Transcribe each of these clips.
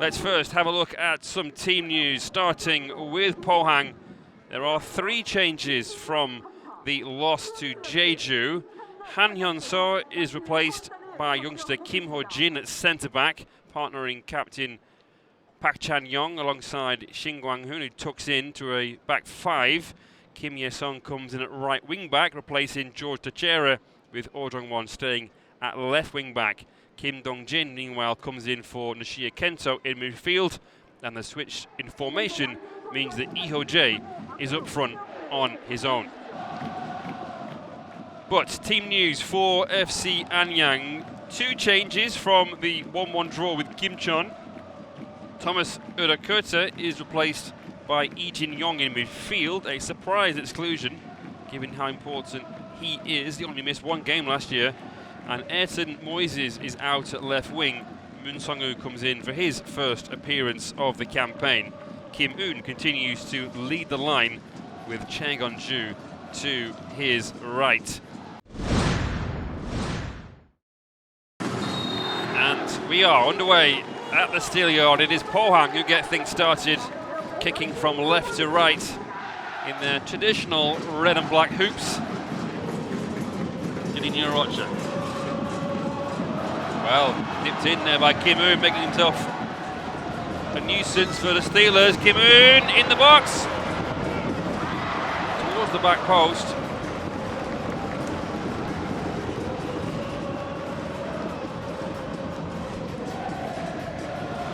Let's first have a look at some team news, starting with Pohang. There are 3 changes from the loss to Jeju. Han Hyun-seo is replaced by youngster Kim Ho-jin at centre-back, partnering captain Park Chan-young alongside Shin Kwang-hoon, who tucks in to a back 5. Kim Ye-sung comes in at right wing-back, replacing George Tachera, with Oh Jung-won staying at left wing-back. Kim Dong-jin, meanwhile, comes in for Nishiya Kento in midfield, and the switch in formation means that Lee Ho-jae is up front on his own. But team news for FC Anyang. 2 changes from the 1-1 draw with Kimcheon. Thomas Urakurta is replaced by Lee Jin-yong in midfield, a surprise exclusion given how important he is. He only missed 1 game last year. And Ayrton Moises is out at left wing. Moon Sung-woo comes in for his first appearance of the campaign. Kim Eun continues to lead the line with Chae Gon-ju to his right. And we are underway at the Steelyard. It is Pohang who get things started, kicking from left to right in their traditional red and black hoops. Rocha. Well, nipped in there by Kim Eun, making himself a nuisance for the Steelers. Kim Eun in the box, towards the back post.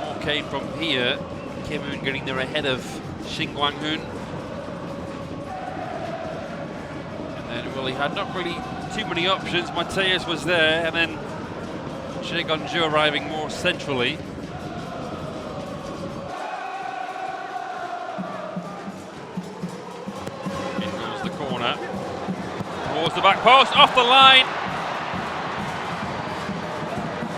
More came from here. Kim Eun getting there ahead of Shin Kwang-hoon. And then, well, he had not really too many options. Mateus was there, and then Chae Gon-ju arriving more centrally. In goes the corner. Towards the back post, off the line.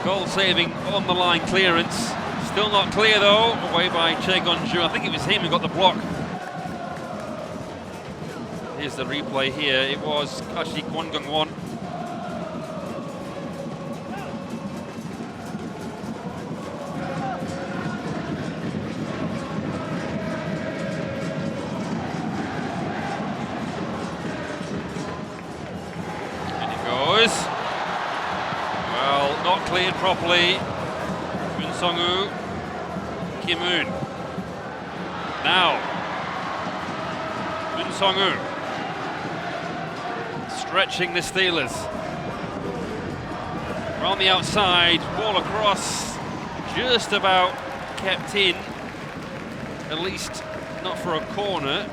Goal saving on the line clearance. Still not clear though, away by Chae Gon-ju. I think it was him who got the block. Here's the replay here. It was actually Kwon Gung-won. And it goes. Well, not cleared properly. Moon Sung-woo. Kim Eun. Now. Moon Sung-woo. Stretching the Steelers. On the outside, ball across, just about kept in, at least not for a corner.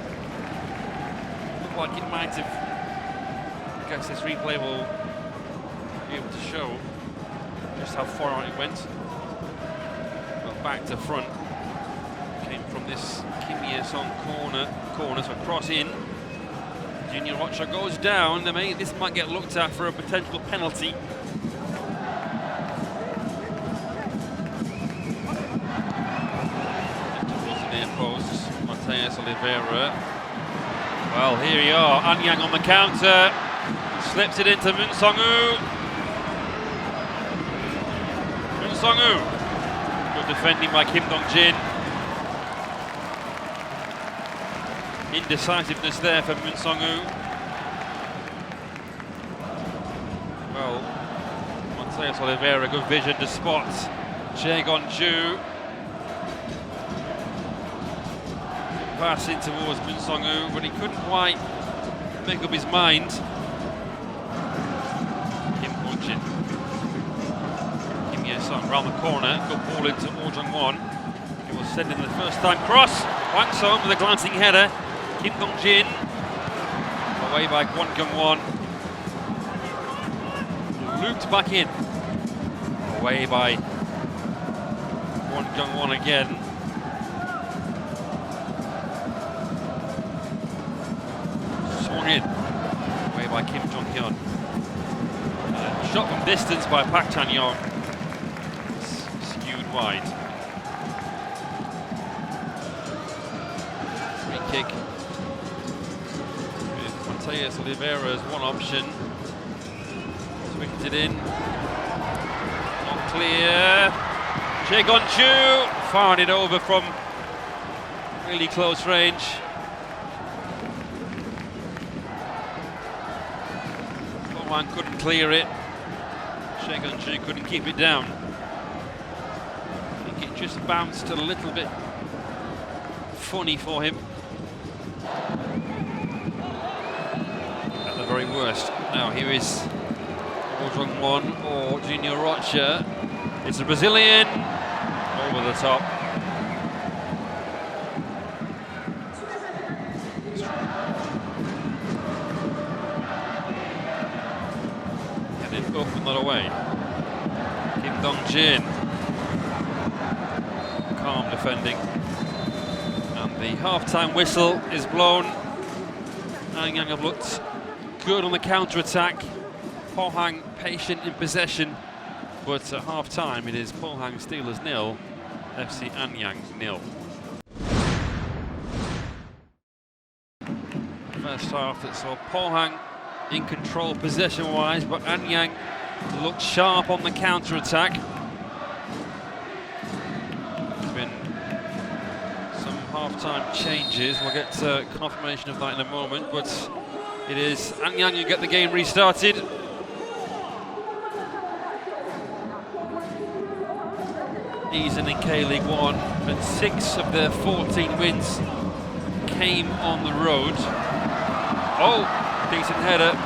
Looked like it might have. I guess this replay will be able to show just how far on it went. Well, back to front. Came from this Kim Ye-sung corner, so cross in. Junior Rocha goes down. This might get looked at for a potential penalty. Towards the near post, Mateus Oliveira. Well, here we are. Anyang on the counter. Slips it into Moon Sung-woo. Moon Sung-woo. Good defending by Kim Dong-jin. Indecisiveness there for Moon Sung-woo. Well, Mateus Oliveira, good vision to spot Chae Gon-ju. Pass in towards Moon Sung-woo, but he couldn't quite make up his mind. Kim Ho-jin. Kim Ye-sung round the corner, good ball into Oh Jung-won. He will send in the first time cross. Hwang Sung with a glancing header. Kim Dong-jin, away by Kwon Gung-won. Looped back in, away by Kwon Gung-won again. Swung in, away by Kim Jong-hyun. Shot from distance by Park Chan-young, skewed wide. Free kick. Mateus Oliveira is one option. Swinged it in. Not clear. Chae Gon-ju fired it over from really close range. Pohang couldn't clear it. Chegonju couldn't keep it down. I think it just bounced a little bit funny for him. At the very worst. Now here is One or Junior Rocha. It's a Brazilian over the top. And then up and not away. Kim Dong-jin. Calm defending. And the half-time whistle is blown. Anyang have looked good on the counter-attack. Pohang patient in possession, but at half-time it is Pohang Steelers 0, FC Anyang 0. First half that saw Pohang in control possession-wise, but Anyang looked sharp on the counter-attack. There's been some half-time changes. We'll get confirmation of that in a moment, but it is Anyang who get the game restarted. Eason in KLeague 1, but 6 of their 14 wins came on the road. Oh, decent header.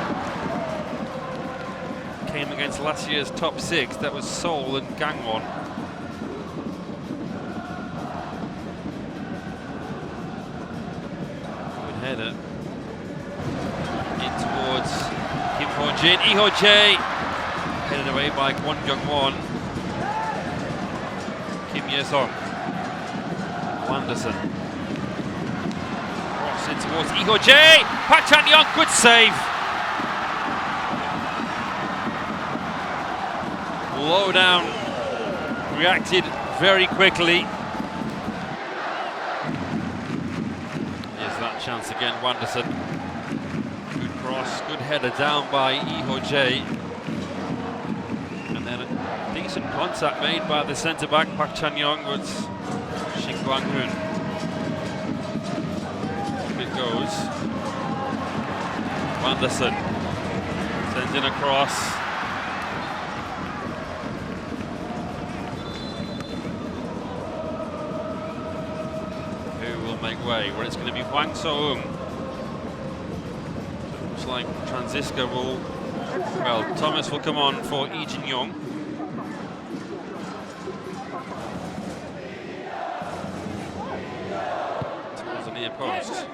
Came against last year's top 6, that was Seoul and Gangwon. Good header. In towards Kim Ho-jin. Iho-jae headed away by Kwon Jung-won. Kim Ye-song, Wanderson, cross in towards Iho-jae, Park Chan-young, good save. Low down, reacted very quickly. Here's that chance again, Wanderson. Good cross, good header down by Iho-jae. And then a decent contact made by the centre-back, Park Chan-young, but Shin Kwang-hoon. It goes. Wanderson sends in a cross. Who will make way? Where it's going to be Hwang So-eung. Looks like Transisca will... Well, Thomas will come on for Lee Jin-young. Towards the near post.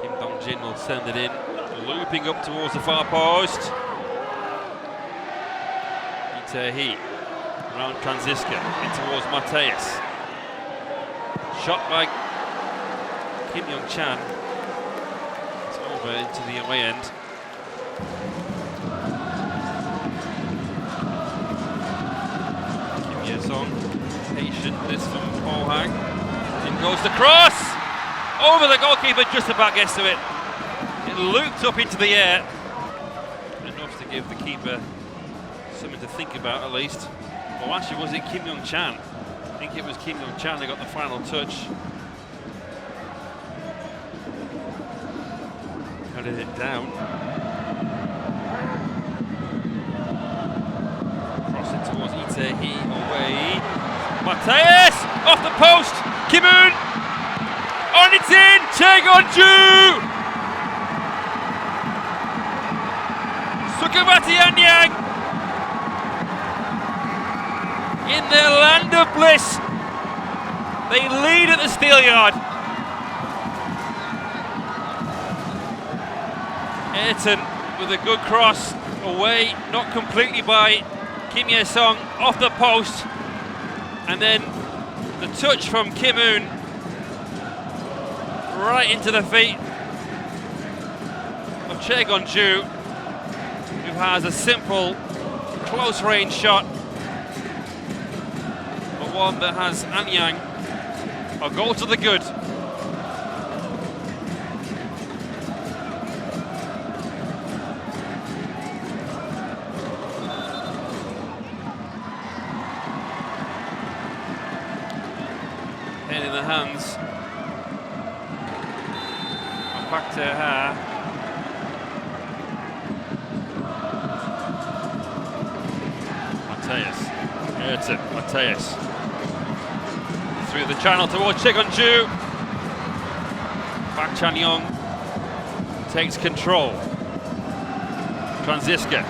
Kim Dong-jin will send it in, looping up towards the far post. Lee Tae-hee around Transisca, in towards Mateus. Shot by Kim Young-chan. It's over into the away end. Kim Ye-song, patient, this from Pohang. In goes the cross! Over the goalkeeper, just about gets to it. It looped up into the air. Enough to give the keeper something to think about, at least. Well, actually, was it Kim Young-chan? I think it was Kim Young-chan that got the final touch. Headed it down. Towards Lee Tae-hee, away. Mateus! Off the post! Kim-eun! On it's in! Chegonju! Sukamati Anyang! In their land of bliss, they lead at the Steelyard. Ayrton with a good cross, away, not completely by Kim Ye-song, off the post, and then the touch from Kim-eun right into the feet of Chegonju, who has a simple close range shot, but one that has Anyang a goal to the good. Head in the hands. Back to her. Mateus. Through the channel towards Chegonju. Back Anyang takes control. Franziska.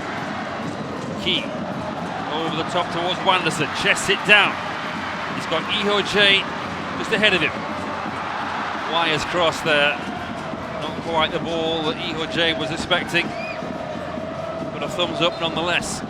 Key. Over the top towards Wanderson. Chests it down. He's got ENG just ahead of him. Wires cross there. Not quite the ball that ENG was expecting. But a thumbs up nonetheless.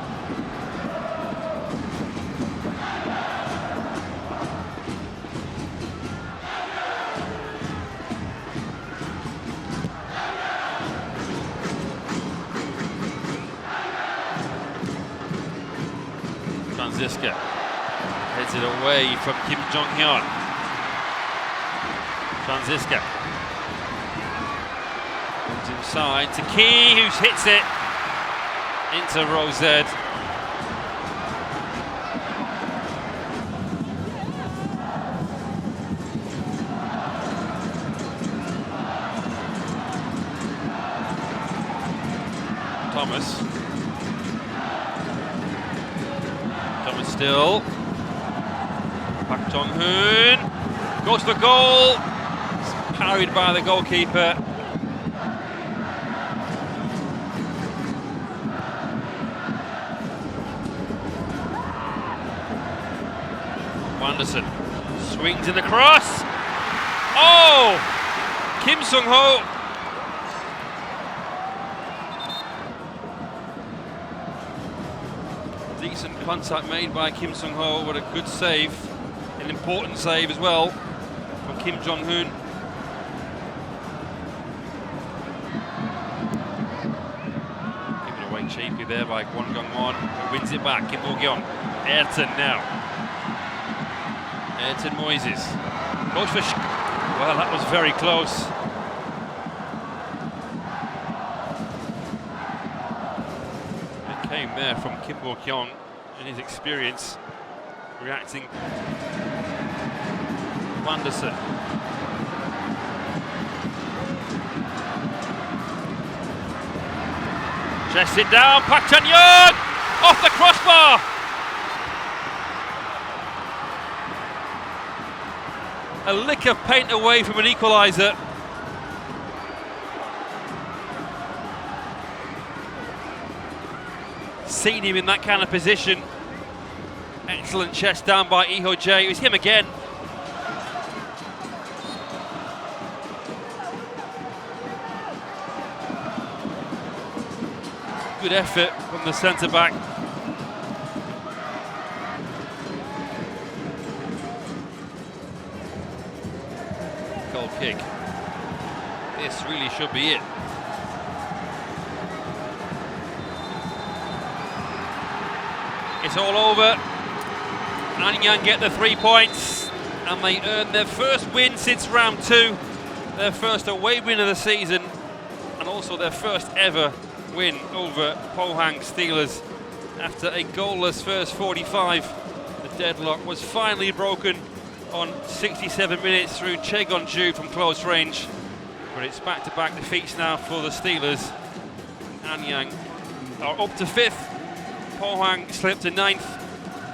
Franziska heads it away from Kim Jong-hyun. Franziska moves inside to Key, who hits it into row Z. Thomas still. Park Jong-hoon goes for goal. It's parried by the goalkeeper. Wanderson swings in the cross. Oh! Kim Sung-ho. Decent contact made by Kim Sung-ho, but a good save, an important save as well from Kim Jong-hoon. Given away cheaply there by Kwon Gong-won, who wins it back. Kim Bo-gyeong, Ayrton now. Ayrton Moises goes for well, that was very close. It came there from Kim Bo-gyeong in his experience, reacting. Wanderson. Chests it down, Park Chan-young off the crossbar. A lick of paint away from an equaliser. Seen him in that kind of position. Excellent chest down by ENG. It was him again. Good effort from the centre back. Goal kick. This really should be it. It's all over. Anyang get the 3 points, and they earn their first win since round 2, their first away win of the season, and also their first ever win over Pohang Steelers. After a goalless first 45, the deadlock was finally broken on 67 minutes through Chegonju from close range. But it's back-to-back defeats now for the Steelers. Anyang are up to 5th. Pohang slipped to 9th.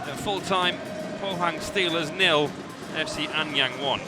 At full time, Pohang Steelers 0, FC Anyang 1.